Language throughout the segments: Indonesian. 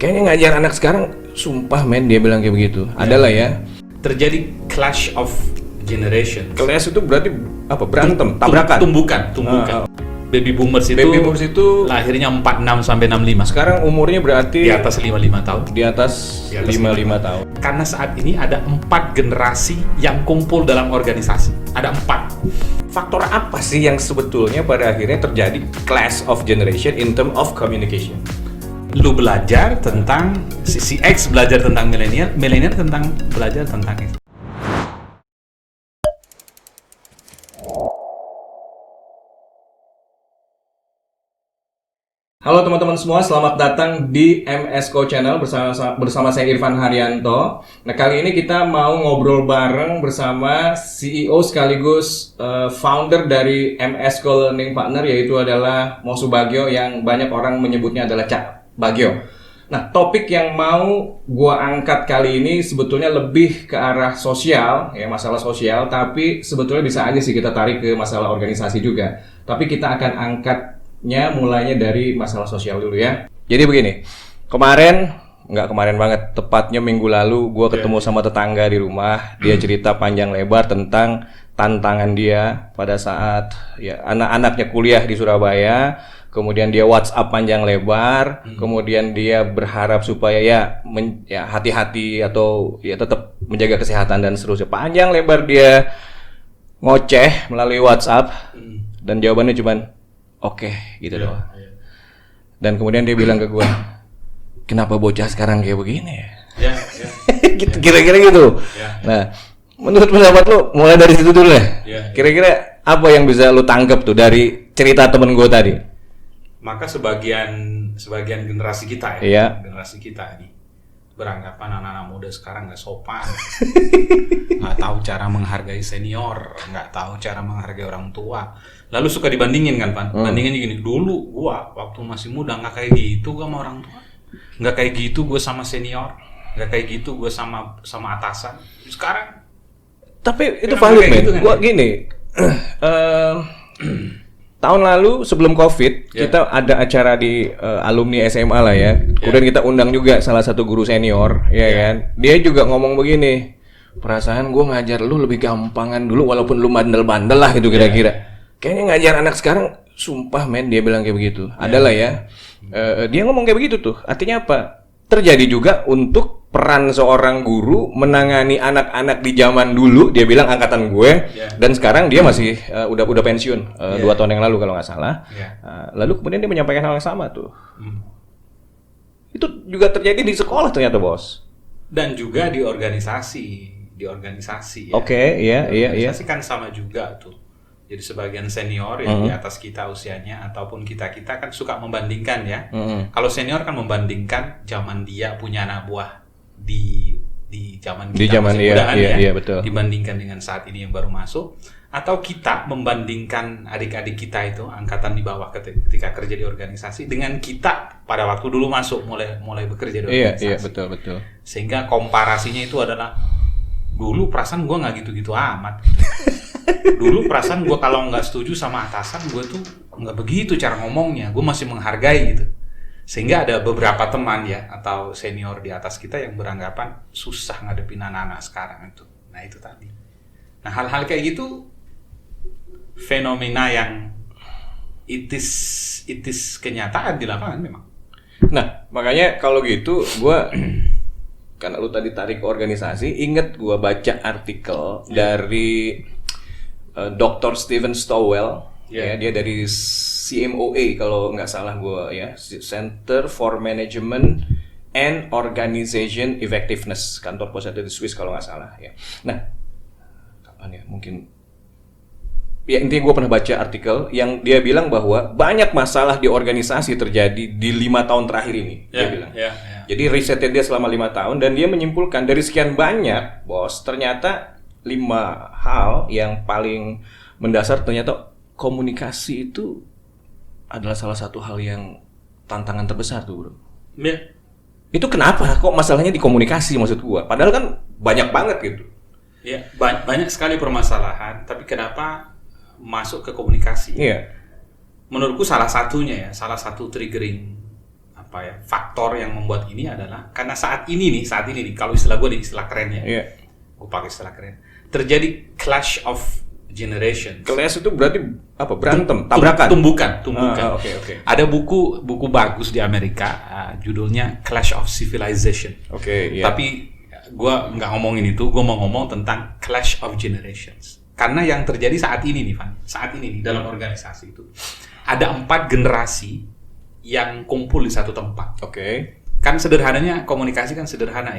kayaknya ngajar anak sekarang, sumpah men, dia bilang kayak begitu. Adalah ya. Terjadi clash of generation. Clash itu berarti apa? Berantem, tabrakan. Tumbukan. Baby boomers itu lahirnya 46 sampai 65. Sekarang umurnya berarti Di atas 55 tahun. Di atas 55 tahun. Karena saat ini ada 4 generasi yang kumpul dalam organisasi. Ada 4. Faktor apa sih yang sebetulnya pada akhirnya terjadi clash of generation in term of communication? Lu belajar tentang si X belajar tentang milenial belajar tentang X. Halo teman-teman semua, selamat datang di MSco Channel bersama saya Irfan Haryanto. Nah, kali ini kita mau ngobrol bareng bersama CEO sekaligus founder dari MSco Learning Partner, yaitu adalah Mo Subagio, yang banyak orang menyebutnya adalah Cak Bagio. Nah, topik yang mau gua angkat kali ini sebetulnya lebih ke arah sosial, ya, masalah sosial, tapi sebetulnya bisa aja sih kita tarik ke masalah organisasi juga. Tapi kita akan angkatnya mulainya dari masalah sosial dulu ya. Jadi begini, nggak kemarin banget, tepatnya minggu lalu gue ketemu sama tetangga di rumah. Dia cerita panjang lebar tentang tantangan dia pada saat ya anak-anaknya kuliah di Surabaya. Kemudian dia WhatsApp panjang lebar, kemudian dia berharap supaya ya hati-hati atau ya tetap menjaga kesehatan dan seterusnya. Panjang lebar dia ngoceh melalui WhatsApp dan jawabannya cuman oke, gitu doang. Dan kemudian dia bilang ke gue, kenapa bocah sekarang kayak begini ya? Gitu, kira-kira gitu. Nah, menurut pendapat lu, mulai dari situ dulu ya. Kira-kira apa yang bisa lu tangkap tuh dari cerita temen gue tadi? Maka sebagian generasi kita generasi kita ini beranggapan anak-anak muda sekarang nggak sopan, nggak tahu cara menghargai senior, nggak tahu cara menghargai orang tua. Lalu suka dibandingin kan, Pan? Bandinginnya gini, dulu gua waktu masih muda nggak kayak gitu gua sama orang tua, nggak kayak gitu gua sama senior, nggak kayak gitu gua sama atasan. Sekarang, tapi itu valid men. Gitu, gua gini, tahun lalu sebelum COVID kita ada acara di alumni SMA lah ya. Kemudian kita undang juga salah satu guru senior, ya kan. Dia juga ngomong begini, perasaan gue ngajar lu lebih gampangan dulu walaupun lu bandel-bandel lah gitu kira-kira. Kayaknya ngajar anak sekarang, sumpah men, dia bilang kayak begitu. Adalah ya. Dia ngomong kayak begitu tuh. Artinya apa? Terjadi juga untuk peran seorang guru menangani anak-anak di zaman dulu. Dia bilang angkatan gue, dan sekarang dia masih udah pensiun 2 tahun yang lalu kalau nggak salah. Lalu kemudian dia menyampaikan hal yang sama tuh. Itu juga terjadi di sekolah ternyata, bos. Dan juga di organisasi ya. Iya. Organisasi kan sama juga tuh. Jadi sebagian senior yang di atas kita usianya ataupun kita kan suka membandingkan ya. Kalau senior kan membandingkan zaman dia punya anak buah di zaman kita masih mudaan ya, betul. Dibandingkan dengan saat ini yang baru masuk, atau kita membandingkan adik-adik kita itu angkatan di bawah ketika kerja di organisasi dengan kita pada waktu dulu masuk mulai bekerja di organisasi. Iya, betul. Sehingga komparasinya itu adalah dulu perasaan gue nggak gitu-gitu amat gitu. Dulu perasaan gue kalau nggak setuju sama atasan gue tuh nggak begitu cara ngomongnya, gue masih menghargai gitu. Sehingga ada beberapa teman ya atau senior di atas kita yang beranggapan susah ngadepin anak-anak sekarang itu. Nah itu tadi. Nah hal-hal kayak gitu fenomena yang it is kenyataan di lapangan memang. Nah makanya kalau gitu gue karena lu tadi tarik ke organisasi, inget gue baca artikel dari Dr. Steven Stowell. Ya, dia dari CMOA kalau nggak salah gue ya, Center for Management and Organization Effectiveness, kantor pusat di Swiss kalau nggak salah ya. Nah, kapan ya? Mungkin ya intinya gue pernah baca artikel yang dia bilang bahwa banyak masalah di organisasi terjadi di 5 tahun terakhir ini. Dia bilang. Jadi risetnya dia selama 5 tahun dan dia menyimpulkan dari sekian banyak, bos, ternyata 5 hal yang paling mendasar ternyata komunikasi itu adalah salah satu hal yang tantangan terbesar tuh, bro. Itu kenapa? Kok masalahnya di komunikasi maksud gua? Padahal kan banyak banget gitu. Ya, banyak sekali permasalahan, tapi kenapa masuk ke komunikasi? Iya. Menurutku salah satu triggering faktor yang membuat ini adalah karena saat ini nih, kalau istilah gue istilah keren ya. Iya. Gue pakai istilah keren. Terjadi clash of generation. Clash itu berarti apa? Berantem, tabrakan. Tumbukan. Oke. Ada buku bagus di Amerika, judulnya Clash of Civilization. Oke, iya. Tapi gue nggak ngomongin itu, gue mau ngomong tentang Clash of Generations. Karena yang terjadi saat ini nih, Van, saat ini nih dalam organisasi itu ada 4 generasi yang kumpul di satu tempat. Oke. Kan sederhananya komunikasi kan sederhana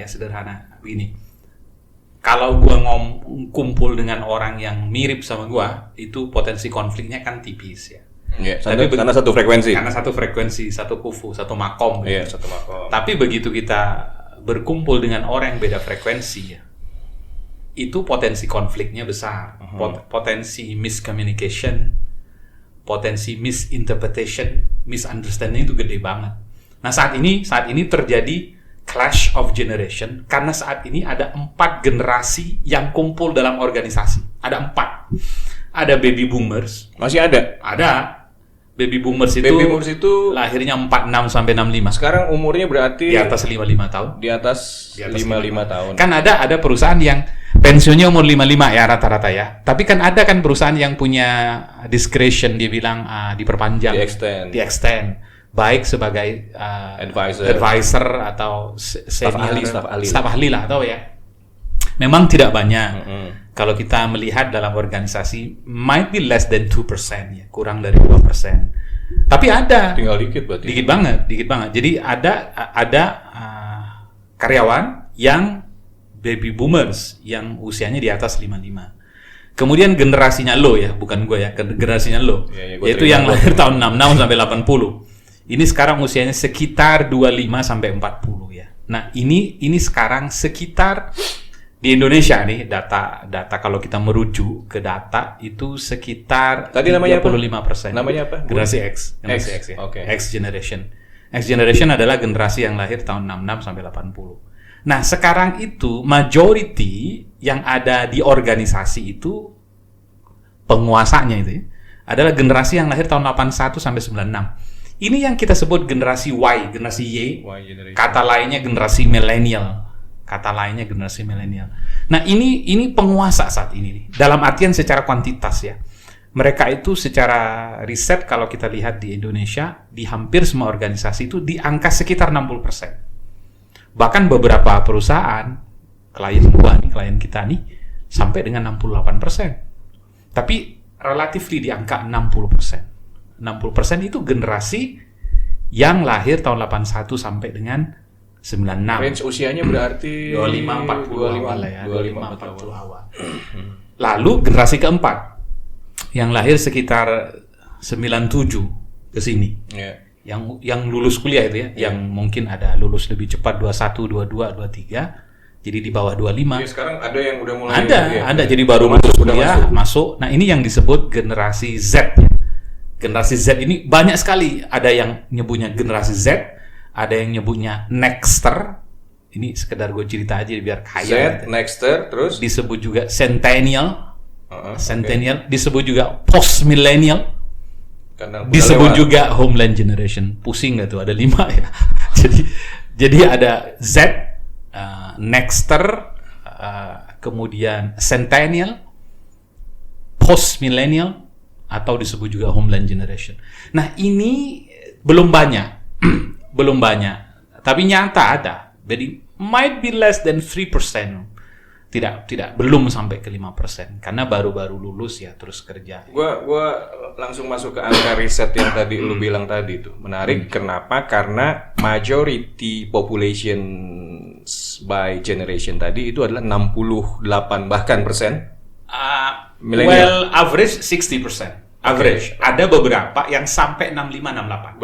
begini. Kalau gua kumpul dengan orang yang mirip sama gua, itu potensi konfliknya kan tipis ya. Iya, karena satu frekuensi. Karena satu frekuensi, satu kufu, satu makom. Iya, satu makom. Tapi begitu kita berkumpul dengan orang yang beda frekuensi ya, itu potensi konfliknya besar. Potensi miscommunication, potensi misinterpretation, misunderstanding itu gede banget. Nah, saat ini terjadi clash of generation karena saat ini ada 4 generasi yang kumpul dalam organisasi. Ada 4. Ada baby boomers. Masih ada? Ada. Baby boomers itu lahirnya 46 sampai 65. Sekarang umurnya berarti di atas 55 tahun. Di atas 55 tahun. Kan ada perusahaan yang pensiunnya umur 55 ya rata-rata ya. Tapi kan ada kan perusahaan yang punya discretion, dia bilang diperpanjang, di extend. Baik sebagai advisor atau staf ahli lah atau ya. Memang tidak banyak. Kalau kita melihat dalam organisasi might be less than 2% ya, kurang dari 2%. Tapi ada. Tinggal dikit berarti. Dikit banget. Jadi ada karyawan yang baby boomers yang usianya di atas 55. Kemudian generasinya lo ya, bukan gue ya, generasinya lo. Yaitu yang lahir tahun 66 sampai 80. Ini sekarang usianya sekitar 25 sampai 40 ya. Nah, ini sekarang sekitar di Indonesia nih data kalau kita merujuk ke data itu sekitar 35%. Namanya apa? Generasi X ya. Okay. X generation. X generation adalah generasi yang lahir tahun 66 sampai 80. Nah, sekarang itu majority yang ada di organisasi itu penguasanya itu ya, adalah generasi yang lahir tahun 81 sampai 96. Ini yang kita sebut generasi Y, generasi Y. Kata lainnya generasi milenial. Nah, ini penguasa saat ini nih. Dalam artian secara kuantitas ya. Mereka itu secara riset kalau kita lihat di Indonesia, di hampir semua organisasi itu di angka sekitar 60%. Bahkan beberapa perusahaan, klien kita nih, sampai dengan 68%. Tapi relatif di angka 60%. 60% itu generasi yang lahir tahun 81 sampai dengan 96. Range usianya berarti 25-40 awal ya. 25-40 awal. Lalu generasi keempat yang lahir sekitar 97 ke sini. Yeah. Yang lulus kuliah itu ya, yang mungkin ada lulus lebih cepat 21, 22, 23. Jadi di bawah 25. Ya, sekarang ada yang udah mulai. Ada jadi baru lulus kuliah, masuk. Nah, ini yang disebut generasi Z. Generasi Z ini banyak sekali. Ada yang nyebutnya generasi Z, ada yang nyebutnya Nexter. Ini sekedar gue cerita aja biar kaya. Z, gitu. Nexter, terus disebut juga Centennial. Centennial, disebut juga Post Millennial. Disebut juga Homeland Generation. Pusing nggak tuh? Ada 5 ya. jadi ada Z, Nexter, kemudian Centennial, Post Millennial, atau disebut juga Homeland Generation. Nah, ini belum banyak. Tapi nyata ada. Jadi might be less than 3%. Belum sampai ke 5% karena baru-baru lulus ya, terus kerja. Gua langsung masuk ke angka riset yang tadi lu bilang tadi tuh. Menarik. Kenapa? Karena majority population by generation tadi itu adalah 68 bahkan persen. Well, average 60%. Average. Okay. Ada beberapa yang sampai 65-68.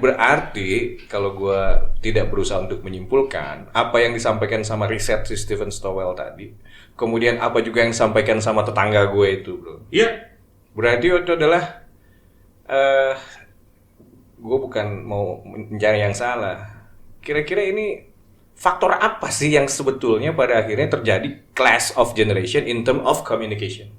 Berarti kalau gue tidak berusaha untuk menyimpulkan apa yang disampaikan sama riset si Stephen Stowell tadi, kemudian apa juga yang disampaikan sama tetangga gue itu, bro. Iya. Yeah. Berarti itu adalah gue bukan mau mencari yang salah. Kira-kira ini faktor apa sih yang sebetulnya pada akhirnya terjadi clash of generation in term of communication?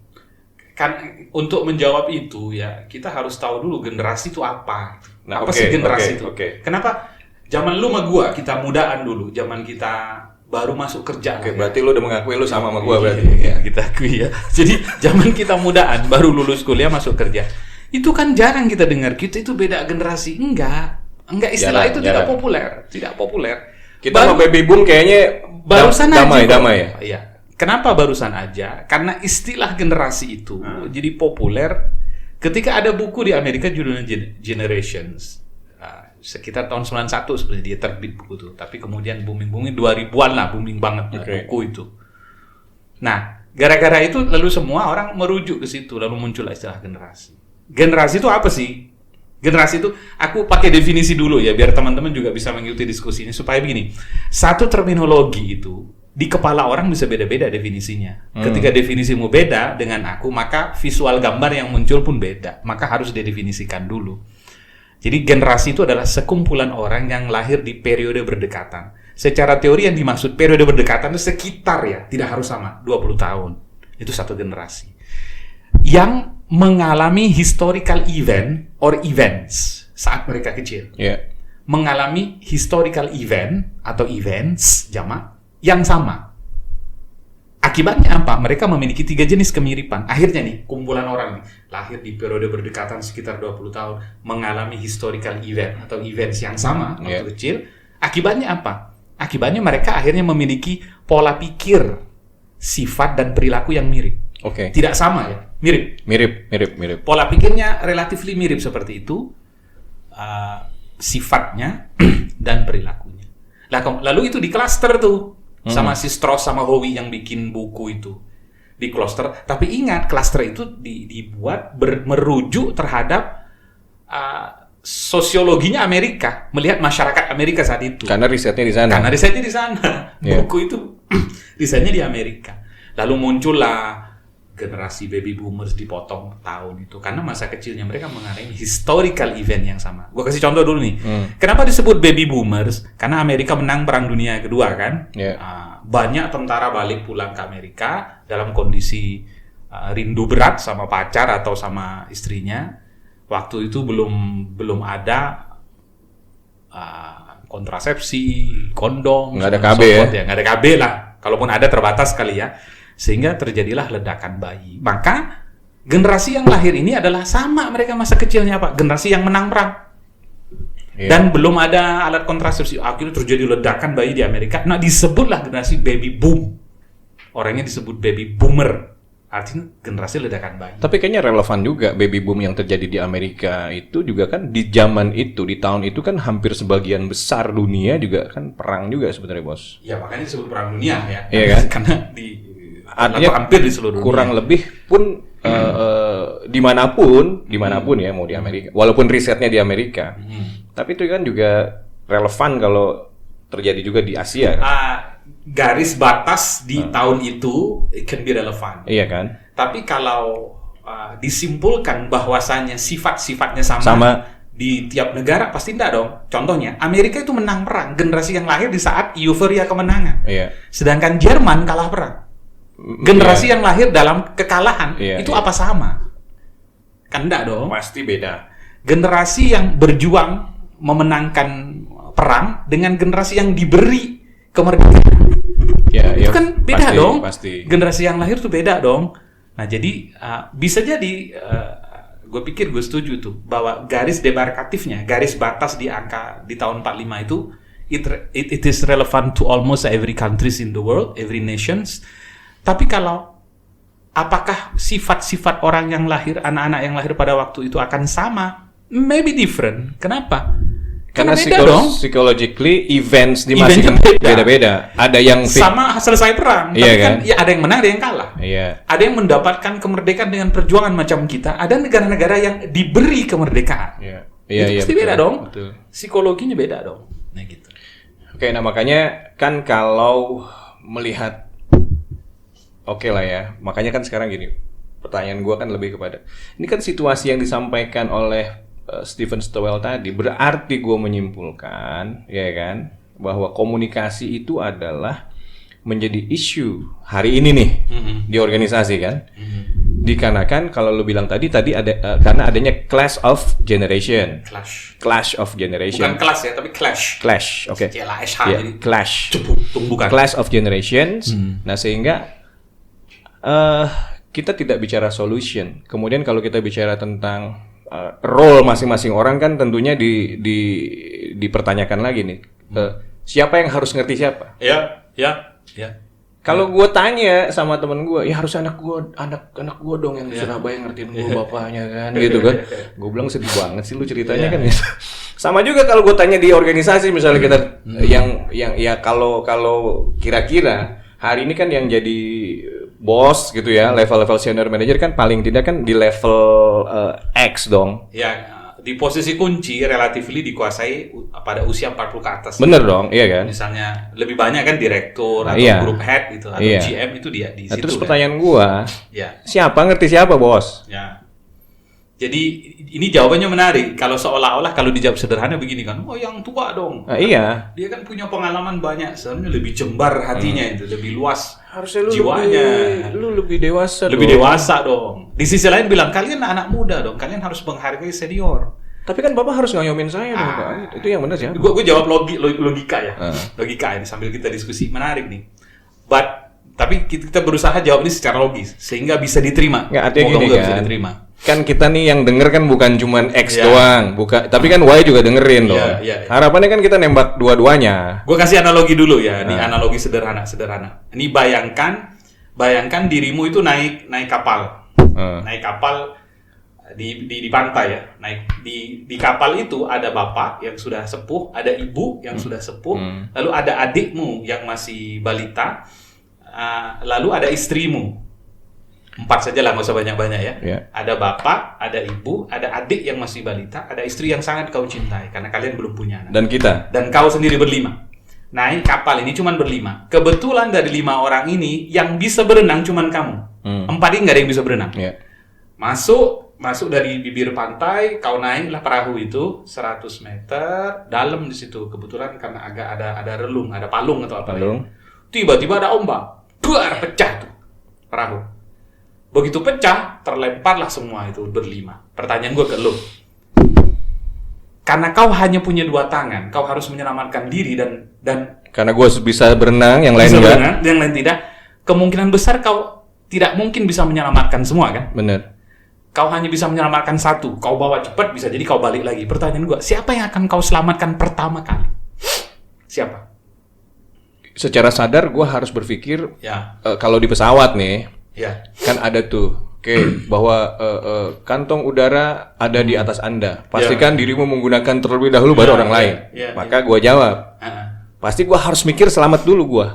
kan untuk menjawab itu ya kita harus tahu dulu generasi itu apa. Nah, Apa oke, sih generasi oke, itu? oke. Kenapa? Zaman lu sama gua kita mudaan dulu, zaman kita baru masuk kerja. Oke, lah ya. berarti lu udah mengakui lu sama gua berarti. Iya, kita akui ya. Jadi zaman kita mudaan, baru lulus kuliah masuk kerja. Itu kan jarang kita dengar kita itu beda generasi. Enggak istilah Jarang, itu jarang. tidak populer. Kita sama baby boom kayaknya Barusan damai aja. ya. Iya. Kenapa barusan aja? Karena istilah generasi itu jadi populer ketika ada buku di Amerika judulnya Generations. Sekitar tahun 91 sebenarnya dia terbit buku itu. Tapi kemudian booming 2000-an lah, booming banget buku itu. Nah, gara-gara itu lalu semua orang merujuk ke situ, lalu muncul istilah generasi. Generasi itu apa sih? Generasi itu, aku pakai definisi dulu ya, biar teman-teman juga bisa mengikuti diskusi ini. Supaya begini, satu terminologi itu, di kepala orang bisa beda-beda definisinya. Ketika definisimu beda dengan aku, maka visual gambar yang muncul pun beda. Maka harus didefinisikan dulu. Jadi generasi itu adalah sekumpulan orang yang lahir di periode berdekatan. Secara teori yang dimaksud periode berdekatan itu sekitar ya, tidak harus sama, 20 tahun. Itu satu generasi. Yang mengalami historical event or events saat mereka kecil. Iya. Mengalami historical event atau events jamak yang sama. Akibatnya apa? Mereka memiliki 3 jenis kemiripan. Akhirnya nih, kumpulan orang nih, lahir di periode berdekatan sekitar 20 tahun, mengalami historical event atau events yang sama waktu kecil. Akibatnya apa? Akibatnya mereka akhirnya memiliki pola pikir, sifat dan perilaku yang mirip. Oke. Tidak sama ya, mirip. Mirip. Pola pikirnya relatively mirip seperti itu, sifatnya dan perilakunya. Lalu itu di cluster tuh, sama si Strauss sama Howie yang bikin buku itu di cluster. Tapi ingat, cluster itu dibuat merujuk terhadap sosiologinya Amerika, melihat masyarakat Amerika saat itu. Karena risetnya di sana. Yeah. Buku itu risetnya di Amerika. Lalu muncullah generasi baby boomers dipotong tahun itu karena masa kecilnya mereka mengalami historical event yang sama. Gua kasih contoh dulu nih. Kenapa disebut baby boomers? Karena Amerika menang Perang Dunia Kedua kan. Yeah. Banyak tentara balik pulang ke Amerika dalam kondisi rindu berat sama pacar atau sama istrinya. Waktu itu belum ada kontrasepsi, kondom, nggak ada KB ya? Nggak ada KB lah. Kalaupun ada terbatas kali ya. Sehingga terjadilah ledakan bayi. Maka generasi yang lahir ini adalah sama mereka masa kecilnya apa? Generasi yang menang perang. Yeah. Dan belum ada alat kontrasepsi. Akhirnya terjadi ledakan bayi di Amerika. Nah, disebutlah generasi baby boom. Orangnya disebut baby boomer. Artinya generasi ledakan bayi. Tapi kayaknya relevan juga baby boom yang terjadi di Amerika itu juga kan di zaman itu, di tahun itu kan hampir sebagian besar dunia juga kan perang juga sebenarnya, Bos. Ya, makanya disebut perang dunia ya. Iya kan? Karena artinya hampir di seluruh dunia. Kurang lebih pun dimanapun ya, mau di Amerika. Walaupun risetnya di Amerika. Tapi itu kan juga relevan kalau terjadi juga di Asia kan? Garis batas di tahun itu it can be relevant. Iya kan? Tapi kalau disimpulkan bahwasannya sifat-sifatnya sama di tiap negara pasti enggak dong. Contohnya Amerika itu menang perang, generasi yang lahir di saat euforia kemenangan. Iya. Sedangkan Jerman kalah perang. Generasi yang lahir dalam kekalahan itu apa sama? Kan enggak dong. Pasti beda. Generasi yang berjuang memenangkan perang dengan generasi yang diberi kemerdekaan. Itu kan beda dong. Pasti. Generasi yang lahir tuh beda dong. Nah, jadi bisa jadi gue pikir gue setuju tuh bahwa garis demarkatifnya, garis batas di angka di tahun 45 itu it is relevant to almost every countries in the world, every nations. Tapi kalau apakah sifat-sifat orang yang lahir, anak-anak yang lahir pada waktu itu akan sama? Maybe different. Kenapa? Karena beda dong. Psychologically events di masing beda-beda. Ada yang sama selesai perang, iya, tapi kan kan? Ya ada yang menang, ada yang kalah. Iya. Ada yang mendapatkan kemerdekaan dengan perjuangan macam kita. Ada negara-negara yang diberi kemerdekaan. Iya. Itu pasti beda dong. Betul. Psikologinya beda dong. Nah gitu. Oke, nah makanya kan kalau melihat lah ya. Makanya kan sekarang gini. Pertanyaan gue kan lebih kepada ini kan situasi yang disampaikan oleh Stephen Stowell tadi, berarti gue menyimpulkan, ya kan, bahwa komunikasi itu adalah menjadi isu hari ini nih di organisasi kan. dikarenakan kalau lu bilang tadi ada karena adanya clash of generation. Clash of generation. Bukan kelas ya, tapi clash. Clash, oke. CLASH jadi clash. Bukan. Clash of generations. Nah, sehingga kita tidak bicara solution. Kemudian kalau kita bicara tentang role masing-masing orang kan tentunya dipertanyakan lagi nih. Siapa yang harus ngerti siapa? Ya. Kalau gue tanya sama temen gue, ya harus anak gue dong yang di Surabaya ngertiin gue bapaknya kan, gitu kan. Gue bilang sedih banget sih lu ceritanya kan. Sama juga kalau gue tanya di organisasi misalnya kita yang ya kalau kira-kira hari ini kan yang jadi bos gitu ya, level-level senior manager kan paling tidak kan di level X dong. Ya, di posisi kunci relatively dikuasai pada usia 40 ke atas. Bener dong, iya kan? Misalnya lebih banyak kan direktur atau group head gitu atau GM itu dia di situ. Terus pertanyaan gua, siapa ngerti siapa bos? Ya. Jadi ini jawabannya menarik. Kalau seolah-olah kalau dijawab sederhana begini kan, oh yang tua dong. Iya. Dia kan punya pengalaman banyak, sebenarnya lebih jembar hatinya itu, lebih luas. Harusnya lu jiwanya. Lebih dewasa. Lebih dewasa dong. Di sisi lain bilang kalian anak muda dong, kalian harus menghargai senior. Tapi kan bapak harus ngayomin saya dong Pak. Itu yang benar ya. Gue jawab logika ya. Logika ini sambil kita diskusi menarik nih. Tapi kita berusaha jawab ini secara logis sehingga bisa diterima. Nggak, artinya gini kan. Bisa diterima. Kan kita nih yang denger kan bukan cuman X doang, tapi kan Y juga dengerin loh. Harapannya kan kita nembak dua-duanya. Gue kasih analogi dulu ya. Ini analogi sederhana. Ini bayangkan dirimu itu naik kapal. Naik kapal di pantai ya. Naik di kapal itu ada bapak yang sudah sepuh, ada ibu yang sudah sepuh, lalu ada adikmu yang masih balita, lalu ada istrimu. 4 saja lah, nggak usah banyak-banyak ya. Ada bapak, ada ibu, ada adik yang masih balita, ada istri yang sangat kau cintai karena kalian belum punya anak. Dan kita. Dan kau sendiri berlima. Naik kapal ini cuman berlima. Kebetulan dari 5 orang ini yang bisa berenang cuman kamu. 4 ini nggak ada yang bisa berenang. Masuk dari bibir pantai, kau naiklah perahu itu 100 meter dalam di situ. Kebetulan karena agak ada relung, ada palung atau apa ya. Tiba-tiba ada ombak, pecah tuh perahu. Begitu pecah, terlemparlah semua itu berlima. Pertanyaan gue ke lo, karena kau hanya punya 2 tangan, kau harus menyelamatkan diri dan karena gue bisa berenang, yang lain enggak. Yang lain tidak. Kemungkinan besar kau tidak mungkin bisa menyelamatkan semua kan? Bener. Kau hanya bisa menyelamatkan 1. Kau bawa cepat, bisa jadi kau balik lagi. Pertanyaan gue, siapa yang akan kau selamatkan pertama kali? Siapa? Secara sadar gue harus berpikir, kalau di pesawat nih, kan ada tuh, bahwa kantong udara ada di atas Anda. Pastikan dirimu menggunakan terlebih dahulu baru orang lain. Maka gue jawab, pasti gue harus mikir selamat dulu gue.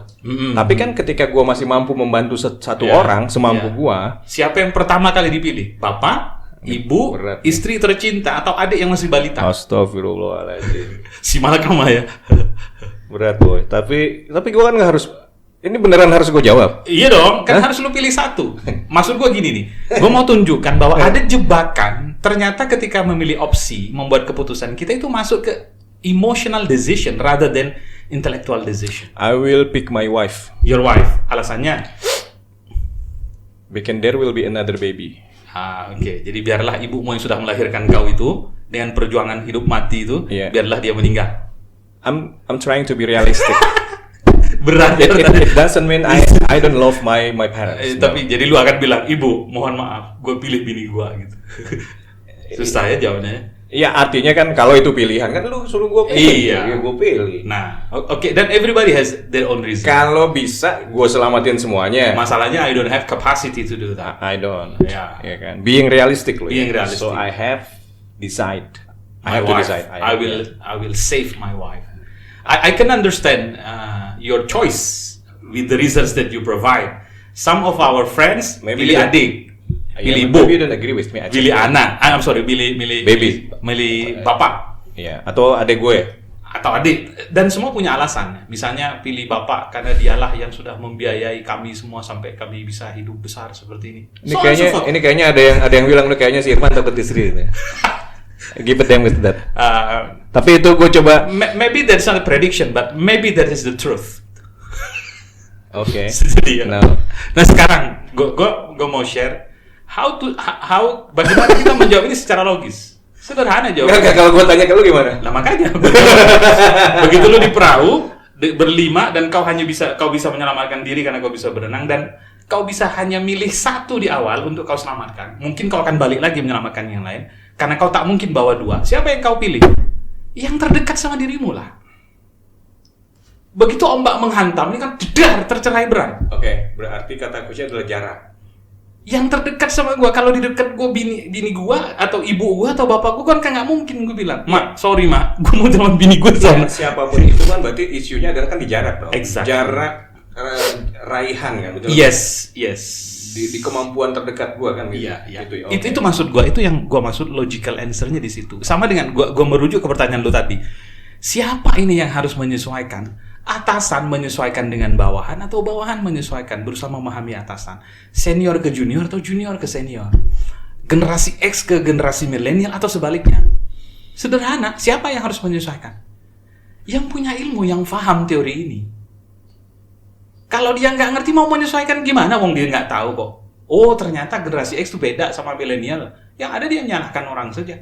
Tapi kan ketika gue masih mampu membantu satu orang semampu gue, siapa yang pertama kali dipilih? Bapak, ibu, istri tercinta, atau adik yang masih balita? Astagfirullahaladzim. Si malakama ya. Berat boy. Tapi gue kan nggak harus. Ini beneran harus gue jawab? Iya dong, kan harus lu pilih 1. Maksud gue gini nih, gue mau tunjukkan bahwa ada jebakan. Ternyata ketika memilih opsi, membuat keputusan, kita itu masuk ke emotional decision rather than intellectual decision. I will pick my wife. Your wife. Alasannya? Because there will be another baby. Oke. Jadi biarlah ibumu yang sudah melahirkan kau itu, dengan perjuangan hidup mati itu, biarlah dia meninggal. I'm trying to be realistic. Berat. It doesn't mean I don't love my parents. Tapi jadi lu akan bilang, ibu, mohon maaf, gue pilih bini gue gitu. Susah ya jawabannya. Iya, artinya kan kalau itu pilihan kan lu suruh gue pilih. Iya, gue pilih. Nah, oke, dan everybody has their own reason. Kalau bisa gue selamatin semuanya. Masalahnya I don't have capacity to do that. I don't. Ya kan. Being realistic loh. Being realistic. So I have decide. I will save my wife. I can understand your choice with the reasons that you provide. Some of our friends pilih adik, pilih ibu, you don't agree with me. pilih anak. I'm sorry, pilih baby, pilih bapak. Iya, atau adik gue. Atau adik, dan semua punya alasan. Misalnya pilih bapak karena dialah yang sudah membiayai kami semua sampai kami bisa hidup besar seperti ini. Ini kayaknya ada yang bilang lu kayaknya si Irfan takut istri ini. Give a damn with that. Tapi itu gue coba. Maybe that's not a prediction, but maybe that is the truth. Oke. Jadi, nah sekarang gue mau share bagaimana kita menjawab ini secara logis? Sederhana jawabannya. Enggak, kalau gue tanya ke lu gimana? Lah makanya begitu lu di perahu berlima dan kau bisa menyelamatkan diri karena kau bisa berenang dan kau bisa hanya milih satu di awal untuk kau selamatkan. Mungkin kau akan balik lagi menyelamatkan yang lain karena kau tak mungkin bawa dua. Siapa yang kau pilih? Yang terdekat sama dirimu lah. Begitu ombak menghantam ini kan tercerai berai. Oke, berarti kata kunci adalah jarak. Yang terdekat sama gua, kalau di dekat gua bini gua atau ibu gua atau bapak gua kan nggak mungkin gua bilang, "Mak, sorry mak, gua mau jalan bini gua sama." Siapapun itu kan berarti isunya adalah kan di jarak dong. Exactly. Jarak raihan kan, betul? Yes. Di kemampuan terdekat gua kan gitu. Iya. Gitu, ya. Itu maksud gua, itu yang gua maksud logical answer-nya di situ. Sama dengan gua merujuk ke pertanyaan lu tadi. Siapa ini yang harus menyesuaikan? Atasan menyesuaikan dengan bawahan atau bawahan menyesuaikan berusaha memahami atasan? Senior ke junior atau junior ke senior? Generasi X ke generasi milenial atau sebaliknya? Sederhana, siapa yang harus menyesuaikan? Yang punya ilmu, yang paham teori ini. Kalau dia nggak ngerti mau menyesuaikan gimana? Wong dia nggak tahu kok. Oh ternyata generasi X itu beda sama milenial. Yang ada dia menyalahkan orang saja.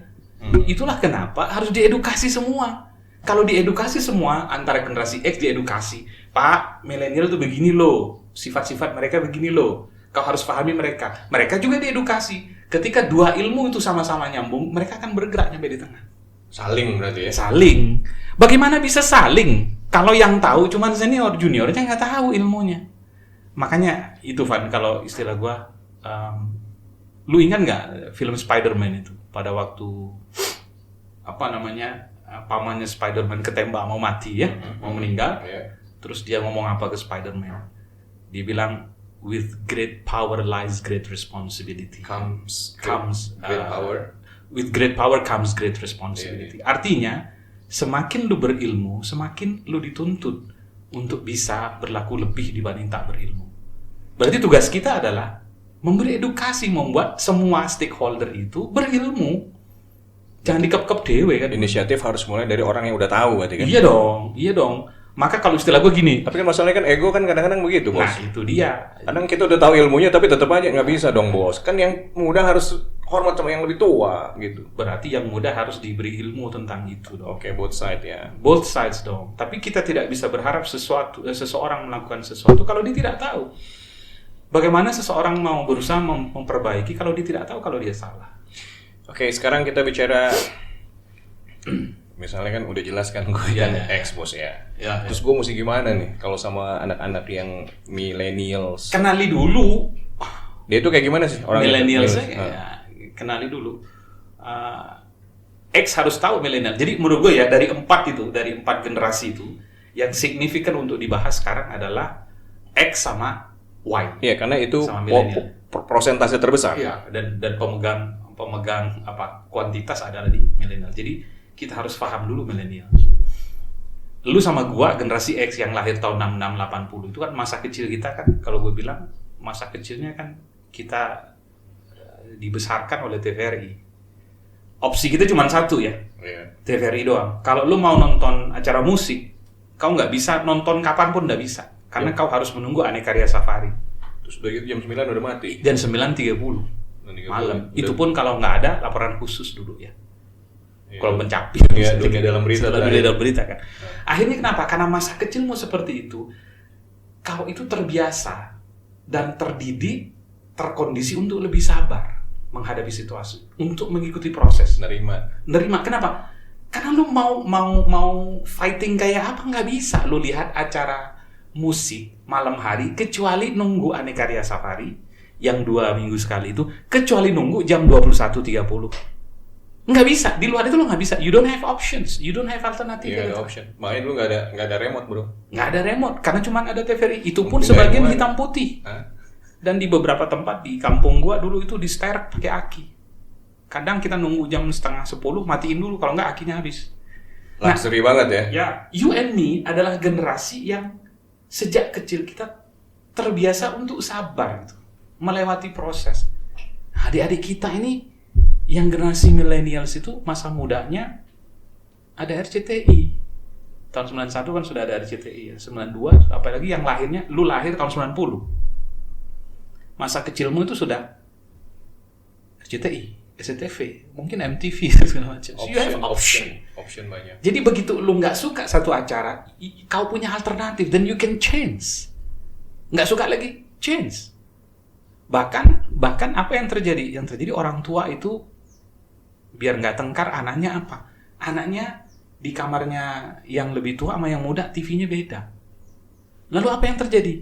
Itulah kenapa harus diedukasi semua. Kalau diedukasi semua, antara generasi X diedukasi, Pak, milenial tuh begini loh, sifat-sifat mereka begini loh, kau harus pahami mereka. Mereka juga diedukasi. Ketika dua ilmu itu sama-sama nyambung, mereka akan bergerak sampai di tengah. Saling berarti ya? Saling. Bagaimana bisa saling? Kalau yang tahu cuma senior, juniornya nggak tahu ilmunya. Makanya itu Van, kalau istilah gua, lu ingat nggak film Spider-Man itu? Pada waktu, pamannya Spider-Man ketembak mau mati ya, mau meninggal. Terus dia ngomong apa ke Spider-Man? Dia bilang, with great power lies great responsibility. With great power comes great responsibility. Artinya, semakin lu berilmu, semakin lu dituntut untuk bisa berlaku lebih dibanding tak berilmu. Berarti tugas kita adalah memberi edukasi, membuat semua stakeholder itu berilmu. Jangan dikep-kep dewe kan. Inisiatif harus mulai dari orang yang udah tahu berarti kan? Iya dong. Maka kalau istilah gue gini. Tapi kan masalahnya kan ego kan kadang-kadang begitu, Bos. Nah, itu dia. Kadang kita udah tahu ilmunya tapi tetap aja nggak bisa dong, Bos. Kan yang muda harus hormat sama yang lebih tua gitu. Berarti yang muda harus diberi ilmu tentang itu dong. Oke, both side ya. Both sides dong. Tapi kita tidak bisa berharap seseorang melakukan sesuatu kalau dia tidak tahu. Bagaimana seseorang mau berusaha memperbaiki kalau dia tidak tahu kalau dia salah? Oke, sekarang kita bicara misalnya kan udah jelas kan gue yang ex bos ya. Terus gue mesti gimana nih kalau sama anak-anak yang millennials? Kenali dulu. Dia itu kayak gimana sih orang millennials? Kenali dulu. X harus tahu millennial. Jadi menurut gue ya dari empat generasi itu yang signifikan untuk dibahas sekarang adalah X sama Y. Iya, karena itu persentase terbesar. Iya, dan pemegang kuantitas adalah di milenial. Jadi kita harus paham dulu milenial. Lu sama gua generasi X yang lahir tahun 66 80 itu kan masa kecil kita kan, kalau gue bilang masa kecilnya kan kita dibesarkan oleh TVRI. Opsi kita cuma satu ya. TVRI doang. Kalau lu mau nonton acara musik, kau nggak bisa nonton kapanpun, nggak bisa. Karena kau harus menunggu Aneka Ria Safari. Terus udah gitu jam 9 udah mati. Jam 9.30 malam. Itu pun kalau nggak ada laporan khusus dulu ya. Kalau mencapi. Dunia dalam berita kan. Akhirnya kenapa? Karena masa kecilmu seperti itu, kau itu terbiasa dan terdidik, terkondisi untuk lebih sabar menghadapi situasi, untuk mengikuti proses. Nerima. Kenapa? Karena lu mau fighting kayak apa nggak bisa. Lu lihat acara musik malam hari kecuali nunggu Aneka Ria Safari yang 2 minggu sekali itu, kecuali nunggu jam 21.30. Nggak bisa, di luar itu lo nggak bisa. You don't have options, you don't have alternative. Iya, ada option. Makanya dulu nggak ada remote, bro. Nggak ada remote, karena cuma ada TVRI. Itu pun sebagian hitam putih. Dan di beberapa tempat di kampung gua dulu itu di setir pakai aki. Kadang kita nunggu jam 9:30, matiin dulu, kalau nggak akinya habis. Luxury banget ya. Ya, you and me adalah generasi yang sejak kecil kita terbiasa untuk sabar gitu, melewati proses. Adik-adik kita ini yang generasi millennials itu masa mudanya ada RCTI. Tahun 91 kan sudah ada RCTI ya. 92 apalagi yang lahirnya, lu lahir tahun 90. Masa kecilmu itu sudah RCTI, SCTV, mungkin MTV dan segala macam. So you have option banyak. Jadi begitu lu nggak suka satu acara, kau punya alternatif, then you can change. Nggak suka lagi, change. Bahkan apa yang terjadi? Yang terjadi orang tua itu biar nggak tengkar, anaknya apa? Anaknya di kamarnya yang lebih tua sama yang muda, TV-nya beda. Lalu apa yang terjadi?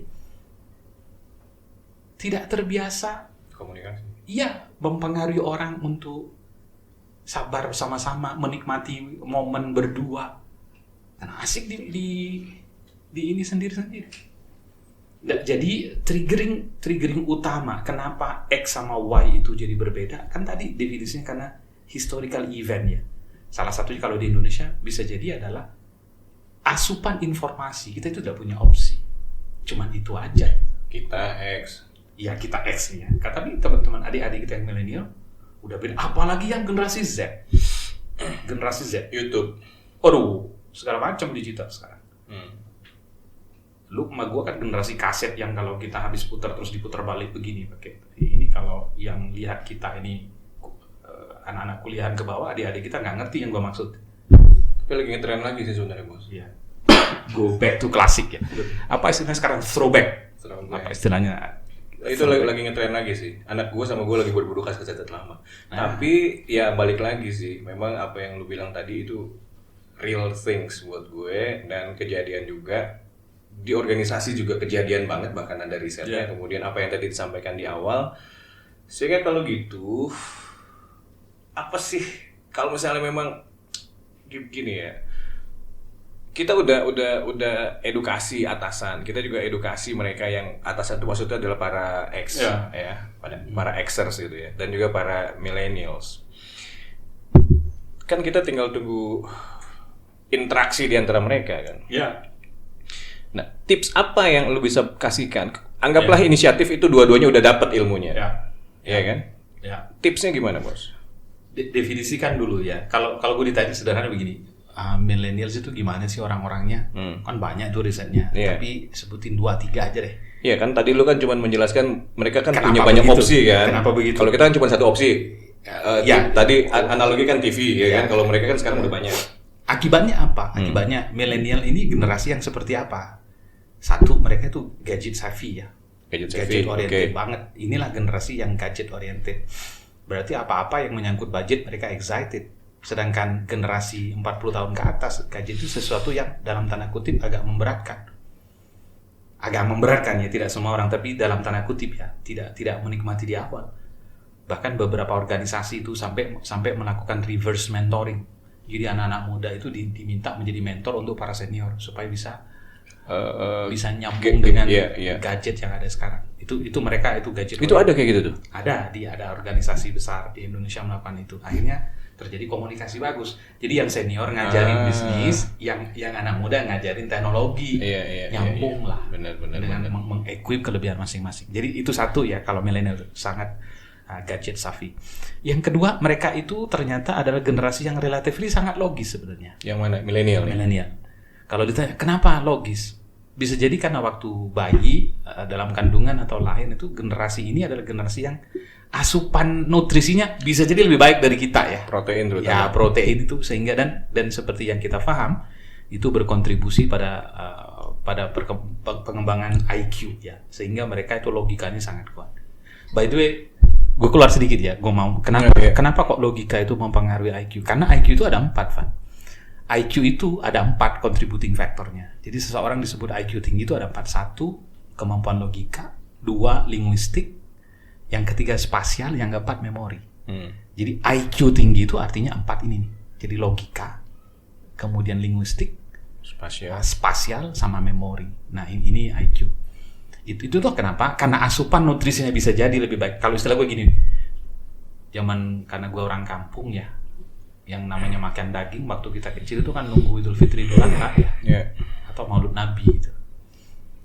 Tidak terbiasa. Komunikasi. Iya, mempengaruhi orang untuk sabar bersama-sama, menikmati momen berdua. Karena asik di ini sendiri-sendiri. Jadi triggering utama kenapa X sama Y itu jadi berbeda, kan tadi definisinya karena historical event ya. Salah satunya kalau di Indonesia bisa jadi adalah asupan informasi. Kita itu tidak punya opsi. Cuman itu aja. Kita X. Ya kita X nih ya. Tapi teman-teman adik-adik kita yang milenial udah beda. Apalagi yang generasi Z. Generasi Z. YouTube. Aduh, segala macam digital sekarang. Lu sama gue kan generasi kaset yang kalau kita habis putar terus diputar balik begini pakai. Ini kalau yang lihat kita ini anak-anak kuliahan ke bawah, adik-adik kita nggak ngerti yang gue maksud. Tapi lagi ngetren lagi sih sebenarnya, Bos. Iya. Go back to klasik ya. Apa istilahnya sekarang? Throwback. Apa istilahnya? Itu lagi ngetren lagi sih. Anak gue sama gue lagi berburu kaset lama. Tapi ya balik lagi sih. Memang apa yang lu bilang tadi itu real things buat gue, dan kejadian juga di organisasi juga kejadian banget, bahkan ada risetnya. Kemudian apa yang tadi disampaikan di awal, sehingga kalau gitu apa sih kalau misalnya memang gini ya, kita udah edukasi atasan, kita juga edukasi mereka yang atasan itu maksudnya adalah para X ya, para Xers gitu ya, dan juga para millennials. Kan kita tinggal tunggu interaksi di antara mereka kan. Ya. Nah, tips apa yang lu bisa kasihkan? Anggaplah inisiatif itu dua-duanya udah dapat ilmunya. Ya kan? Ya. Tipsnya gimana, Bos? Definisikan dulu ya. Kalau gue ditanya sederhana begini, millennials itu gimana sih orang-orangnya? Kan banyak tuh risetnya. Tapi sebutin 2-3 aja deh. Iya kan, tadi lu kan cuma menjelaskan mereka kan Kenapa punya banyak begitu? opsi kan. Kenapa begitu? Kalau kita kan cuma satu opsi. Tadi analogi kan TV ya kan. Kalau mereka kan sekarang udah banyak. Akibatnya apa? Akibatnya milenial ini generasi yang seperti apa? Satu, mereka itu gadget savvy ya. Gadget oriented banget. Inilah generasi yang gadget oriented. Berarti apa-apa yang menyangkut budget mereka excited. Sedangkan generasi 40 tahun ke atas, gadget itu sesuatu yang dalam tanda kutip agak memberatkan. Agak memberatkan ya, tidak semua orang, tapi dalam tanda kutip ya, tidak menikmati di awal. Bahkan beberapa organisasi itu sampai melakukan reverse mentoring. Jadi anak-anak muda itu diminta menjadi mentor untuk para senior supaya bisa nyambung dengan gadget yang ada sekarang. Itu mereka itu gadget. Itu ada kayak gitu tuh. Ada organisasi besar di Indonesia melakukan itu. Akhirnya terjadi komunikasi bagus. Jadi yang senior ngajarin bisnis, yang anak muda ngajarin teknologi. Nyambung lah. Benar. Dengan mengequip kelebihan masing-masing. Jadi itu satu ya, kalau milenial sangat gadget savvy. Yang kedua, mereka itu ternyata adalah generasi yang relatively sangat logis sebenarnya. Yang mana? Milenial. Kalau ditanya kenapa logis, bisa jadi karena waktu bayi dalam kandungan atau lahir itu generasi ini adalah generasi yang asupan nutrisinya bisa jadi lebih baik dari kita ya. Protein terutama. Ya, protein itu sehingga dan seperti yang kita paham itu berkontribusi pada pengembangan IQ ya. Sehingga mereka itu logikanya sangat kuat. By the way, gue keluar sedikit ya. Gue mau kenapa kok logika itu mempengaruhi IQ? Karena IQ itu ada 4, Van. IQ itu ada 4 contributing factornya. Jadi seseorang disebut IQ tinggi itu ada 4. 1, kemampuan logika. 2, linguistik. Yang ketiga spasial. Yang keempat memori. Jadi IQ tinggi itu artinya 4 ini nih. Jadi logika, kemudian linguistik, spasial sama memori. Nah ini IQ. Itu tuh kenapa? Karena asupan nutrisinya bisa jadi lebih baik. Kalau istilah gue gini, karena gue orang kampung ya, yang namanya makan daging waktu kita kecil itu kan nunggu Idul Fitri Idul Adha ya, atau Maulud Nabi gitu.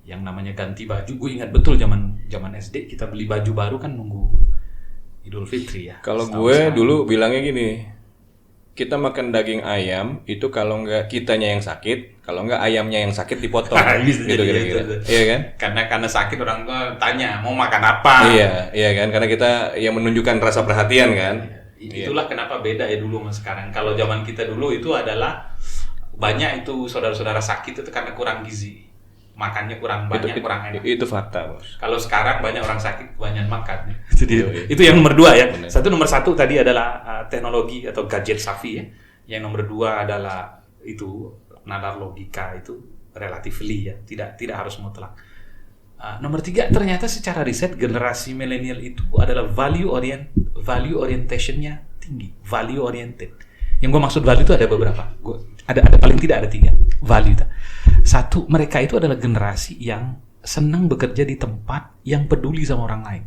Yang namanya ganti baju, gue ingat betul zaman SD kita beli baju baru kan nunggu Idul Fitri ya. Kalau gue dulu bilangnya gini, kita makan daging ayam itu kalau nggak kitanya yang sakit, kalau nggak ayamnya yang sakit dipotong. Bisa gitu jadi kira-kira. gitu. Iya kan? Karena sakit orang tua tanya mau makan apa. Iya kan? Karena kita yang menunjukkan rasa perhatian kan. Itulah kenapa beda ya dulu sama sekarang. Kalau zaman kita dulu itu adalah banyak itu saudara-saudara sakit itu karena kurang gizi. Makannya kurang banyak, kurang enak. Itu fakta, Bos. Kalau sekarang banyak orang sakit banyak makan. Iya. Itu yang nomor 2 ya. Benar. Nomor 1 tadi adalah teknologi atau gadget savvy ya. Yang nomor 2 adalah itu nalar logika itu relatively ya, tidak harus mutlak. Nomor 3 ternyata secara riset generasi milenial itu adalah value orientationnya tinggi, value oriented. Yang gue maksud value itu ada beberapa. Ada paling tidak ada 3 value. 1, mereka itu adalah generasi yang senang bekerja di tempat yang peduli sama orang lain.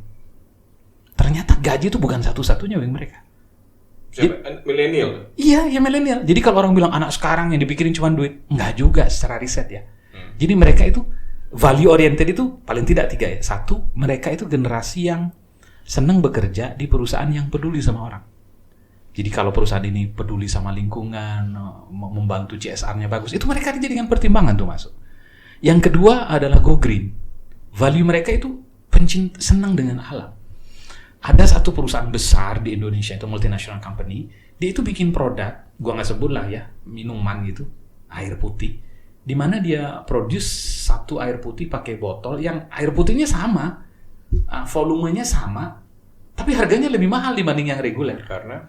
Ternyata gaji itu bukan satu-satunya bagi mereka. Siapa? Milenial. Iya, ya milenial. Jadi kalau orang bilang anak sekarang yang dipikirin cuma duit, enggak juga secara riset ya. Jadi mereka itu value oriented itu paling tidak 3 ya. 1, mereka itu generasi yang senang bekerja di perusahaan yang peduli sama orang. Jadi kalau perusahaan ini peduli sama lingkungan, membantu CSR-nya bagus, itu mereka dijadikan pertimbangan tuh masuk. Yang kedua adalah go green. Value mereka itu senang dengan alam. Ada satu perusahaan besar di Indonesia, itu multinational company, dia itu bikin produk, gua nggak sebut lah ya, minuman gitu, air putih, di mana dia produce satu air putih pakai botol yang air putihnya sama, volumenya sama, tapi harganya lebih mahal dibanding yang reguler. Karena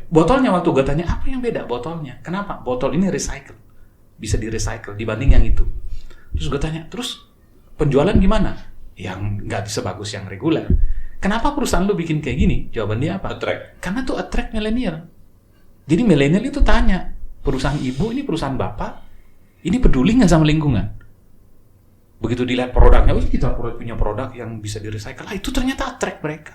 botolnya waktu gue tanya apa yang beda botolnya, kenapa botol ini recycle, bisa di recycle dibanding yang itu. Terus gue tanya, terus penjualan gimana? Yang nggak sebagus yang reguler. Kenapa perusahaan lu bikin kayak gini? Jawaban dia apa? Attract. Karena tuh attract milenial. Jadi milenial itu tanya, perusahaan ibu ini perusahaan bapak, ini peduli nggak sama lingkungan? Begitu dilihat produknya, oh kita punya produk yang bisa di recycle, itu ternyata attract mereka.